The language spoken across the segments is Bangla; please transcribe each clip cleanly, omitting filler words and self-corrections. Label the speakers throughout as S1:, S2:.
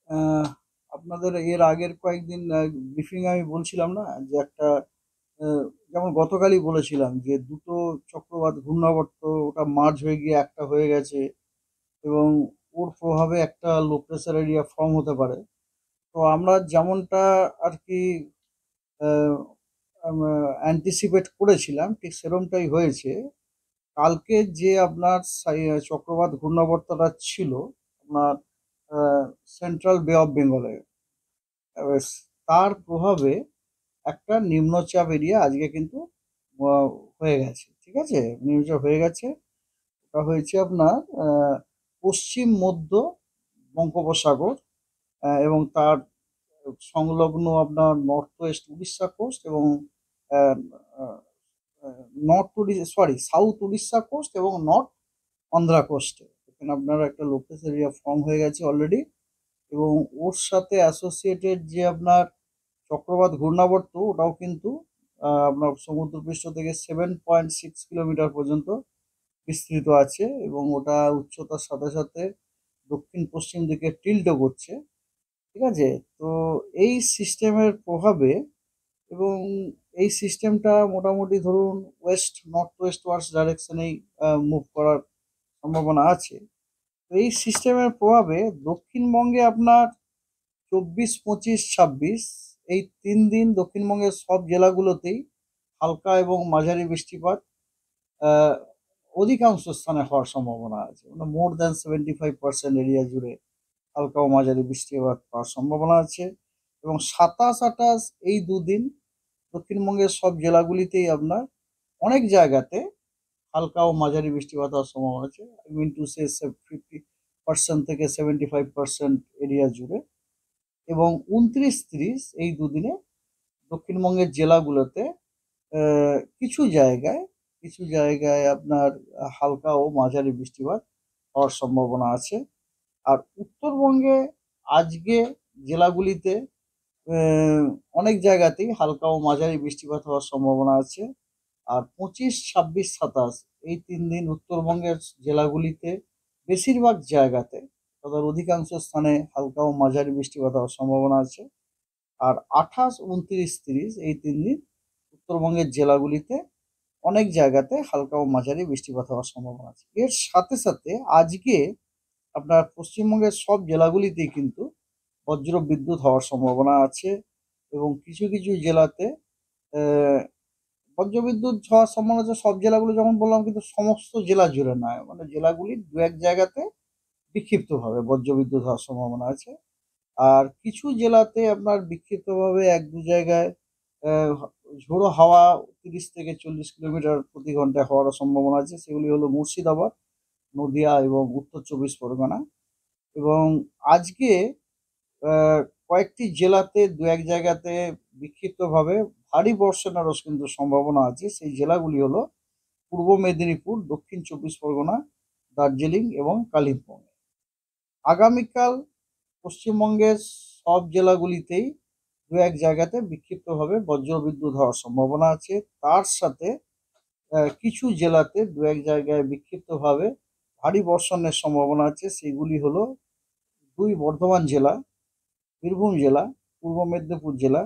S1: আহ, আপনাদের এর আগের কয়েকদিন ব্রিফিং আমি বলছিলাম না যে একটা আহ, যেমন গতকালই বলেছিলাম যে দুটো চক্রবাত ঘূর্ণাবর্ত ওটা মার্জ হয়ে গিয়ে একটা হয়ে গেছে এবং ওর প্রভাবে একটা লো প্রেসার এরিয়া ফর্ম হতে পারে। তো আমরা যেমনটা আর কি অ্যান্টিসিপেট করেছিলাম ঠিক সেরকমটাই হয়েছে। কালকে যে আপনার চক্রবাত ঘূর্ণাবর্তটা ছিল আপনার সেন্ট্রাল বে অফ বেঙ্গলে, এবার তার প্রভাবে একটা নিম্নচাপ এরিয়া আজকে কিন্তু আহ, হয়ে গেছে। ঠিক আছে, নিম্নচাপ হয়ে গেছে। ওটা হয়েছে আপনার পশ্চিম মধ্য বঙ্গোপসাগর এবং তার সংলগ্ন আপনার নর্থ ওয়েস্ট উড়িষ্যা কোস্ট এবং north Orissa sorry south Orissa coast এবং নর্থ অন্ধ্রা কোস্টে এখানে আপনার একটা লোকাল এরিয়া ফর্ম হয়ে গেছে অলরেডি। এবং ওর সাথে অ্যাসোসিয়েটেড যে আপনার চক্রবাত ঘূর্ণাবর্ত ওটাও কিন্তু আপনার সমুদ্রপৃষ্ঠ থেকে 7.6 কিলোমিটার পর্যন্ত বিস্তৃত আছে এবং ওটা উচ্চতার সাথে সাথে দক্ষিণ পশ্চিম দিকে টিল্টও করছে। ঠিক আছে, তো এই সিস্টেমের প্রভাবে এবং এই সিস্টেমটা মোটামুটি ধরুন নর্থ ওয়েস্ট ওয়ার্স ডাইরেকশনেই মুভ করার সম্ভাবনা আছে। তো এই সিস্টেমের প্রভাবে দক্ষিণবঙ্গে আপনার 24, 25, 26 এই 3 দিন দক্ষিণবঙ্গের সব জেলাগুলোতেই হালকা এবং মাঝারি বৃষ্টিপাত আহ, অধিকাংশ স্থানে হওয়ার সম্ভাবনা আছে, মানে মোর দ্যান 75% এরিয়া জুড়ে হালকা ও মাঝারি বৃষ্টিপাত হওয়ার সম্ভাবনা আছে। এবং 27, 28 এই দুদিন দক্ষিণবঙ্গের সব জেলাগুলিতেই আপনার অনেক জায়গাতে হালকা ও মাঝারি বৃষ্টিপাত হওয়ার সম্ভাবনা আছে। আই মিন টু সে 50% থেকে 75% এরিয়া জুড়ে। এবং 29, 30 এই দুদিনে দক্ষিণবঙ্গের জেলাগুলোতে কিছু জায়গায় আপনার হালকা ও মাঝারি বৃষ্টিপাত হওয়ার সম্ভাবনা আছে। আর উত্তরবঙ্গে আজকে জেলাগুলিতে আহ, অনেক জায়গাতেই হালকা ও মাঝারি বৃষ্টিপাত হওয়ার সম্ভাবনা আছে। আর 25, 26, 27 এই 3 দিন উত্তরবঙ্গের জেলাগুলিতে বেশিরভাগ জায়গাতে তথা অধিকাংশ স্থানে হালকা ও মাঝারি বৃষ্টিপাত হওয়ার সম্ভাবনা আছে। আর 28, 29, 30 এই 3 দিন উত্তরবঙ্গের জেলাগুলিতে অনেক জায়গাতে হালকা ও মাঝারি বৃষ্টিপাত হওয়ার সম্ভাবনা আছে। এর সাথে সাথে আজকে আপনার পশ্চিমবঙ্গের সব জেলাগুলিতেই কিন্তু বজ্র বিদ্যুৎ হওয়ার সম্ভাবনা আছে। এবং কিছু কিছু জেলাতে আহ, বজ্রবিদ্যুৎ হওয়ার সম্ভাবনা আছে সব জেলাগুলো যেমন বললাম, কিন্তু সমস্ত জেলা জুড়ে নয়, মানে জেলাগুলির দু এক জায়গাতে বিক্ষিপ্তভাবে বজ্রবিদ্যুৎ হওয়ার সম্ভাবনা আছে। আর কিছু জেলাতে আপনার বিক্ষিপ্তভাবে এক দু জায়গায় আহ, ঝোড়ো হাওয়া 30 থেকে 40 কিলোমিটার প্রতি ঘন্টায় হওয়ার সম্ভাবনা আছে। সেগুলি হলো মুর্শিদাবাদ, নদিয়া এবং উত্তর 24 পরগনা। এবং আজকে আহ, কয়েকটি জেলাতে দু এক জায়গাতে বিক্ষিপ্তভাবে ভারী বর্ষণেরও কিন্তু সম্ভাবনা আছে। সেই জেলাগুলি হলো পূর্ব মেদিনীপুর, দক্ষিণ 24 পরগনা, দার্জিলিং এবং কালিম্পং। আগামীকাল পশ্চিমবঙ্গের সব জেলাগুলিতেই দু এক জায়গাতে বিক্ষিপ্তভাবে বজ্রবিদ্যুৎ হওয়ার সম্ভাবনা আছে। তার সাথে কিছু জেলাতে দু এক জায়গায় বিক্ষিপ্তভাবে ভারী বর্ষণের সম্ভাবনা আছে। সেগুলি হলো বর্ধমান জেলা, বীরভূম জেলা, পূর্ব মেদিনীপুর জেলা,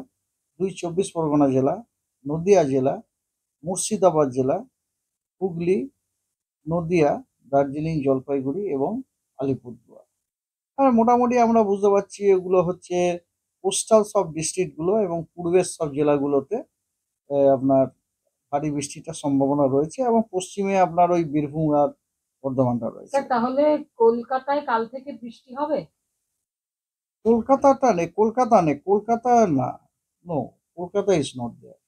S1: 24 পরগনা জেলা, নদিয়া জেলা, মুর্শিদাবাদ জেলা, হুগলি, নদিয়া, দার্জিলিং, জলপাইগুড়ি এবং আলিপুরদুয়ার। আর মোটামুটি আমরা বুঝতে পারছি এগুলো হচ্ছে কোস্টাল সব ডিস্ট্রিক্ট গুলো এবং পূর্বের সব জেলাগুলোতে আপনার ভারী বৃষ্টিটার সম্ভাবনা রয়েছে এবং পশ্চিমে আপনার ওই বীরভূম আর বর্ধমানটা রয়েছে।
S2: স্যার, তাহলে কলকাতায় কাল থেকে বৃষ্টি হবে?
S1: কলকাতা না, no, Kolkata is not there.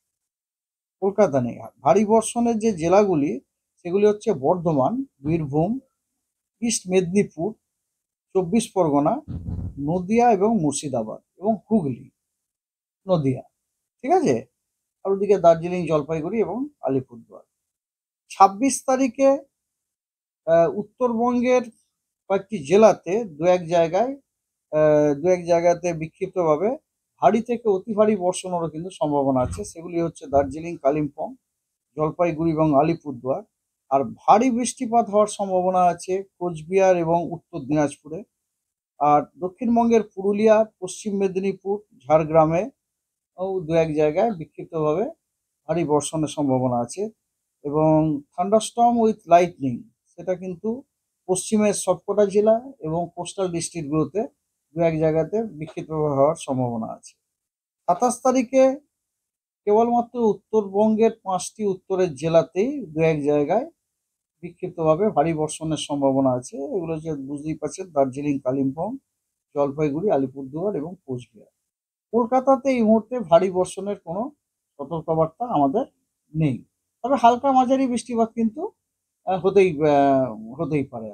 S1: Kolkata নেই। ভারী বর্ষণের যে জেলাগুলি সেগুলি হচ্ছে বর্ধমান, বীরভূম, ইস্ট মেদিনীপুর, 24 পরগনা, নদিয়া এবং মুর্শিদাবাদ এবং হুগলি, নদিয়া। ঠিক আছে, আর ওদিকে দার্জিলিং, জলপাইগুড়ি এবং আলিপুরদুয়ার। 26 তারিখে উত্তরবঙ্গের কয়েকটি জেলাতে দু এক জায়গাতে বিক্ষিপ্তভাবে ভারী থেকে অতি ভারী বর্ষণেরও কিন্তু সম্ভাবনা আছে। সেগুলি হচ্ছে দার্জিলিং, কালিম্পং, জলপাইগুড়ি এবং আলিপুরদুয়ার। আর ভারী বৃষ্টিপাত হওয়ার সম্ভাবনা আছে কোচবিহার এবং উত্তর দিনাজপুরে। আর দক্ষিণবঙ্গের পুরুলিয়া, পশ্চিম মেদিনীপুর, ঝাড়গ্রামে ও দু এক জায়গায় বিক্ষিপ্তভাবে ভারী বর্ষণের সম্ভাবনা আছে। এবং থান্ডারস্টর্ম উইথ লাইটনিং, সেটা কিন্তু পশ্চিমের সবকটা জেলা এবং কোস্টাল ডিস্ট্রিক্টগুলোতে দু এক জায়গাতে বিক্ষিপ্তভাবে হওয়ার সম্ভাবনা আছে। 27 তারিখে কেবলমাত্র উত্তরবঙ্গের 5টি উত্তরের জেলাতেই দু এক জায়গায় বিক্ষিপ্তভাবে ভারী বর্ষণের সম্ভাবনা আছে। এগুলো যে বুঝতেই পারছেন, দার্জিলিং, কালিম্পং, জলপাইগুড়ি, আলিপুরদুয়ার এবং কোচবিহার। কলকাতাতে এই মুহূর্তে ভারী বর্ষণের কোনো সতর্কবার্তা আমাদের নেই, তবে হালকা মাঝারি বৃষ্টিপাত কিন্তু হতেই পারে।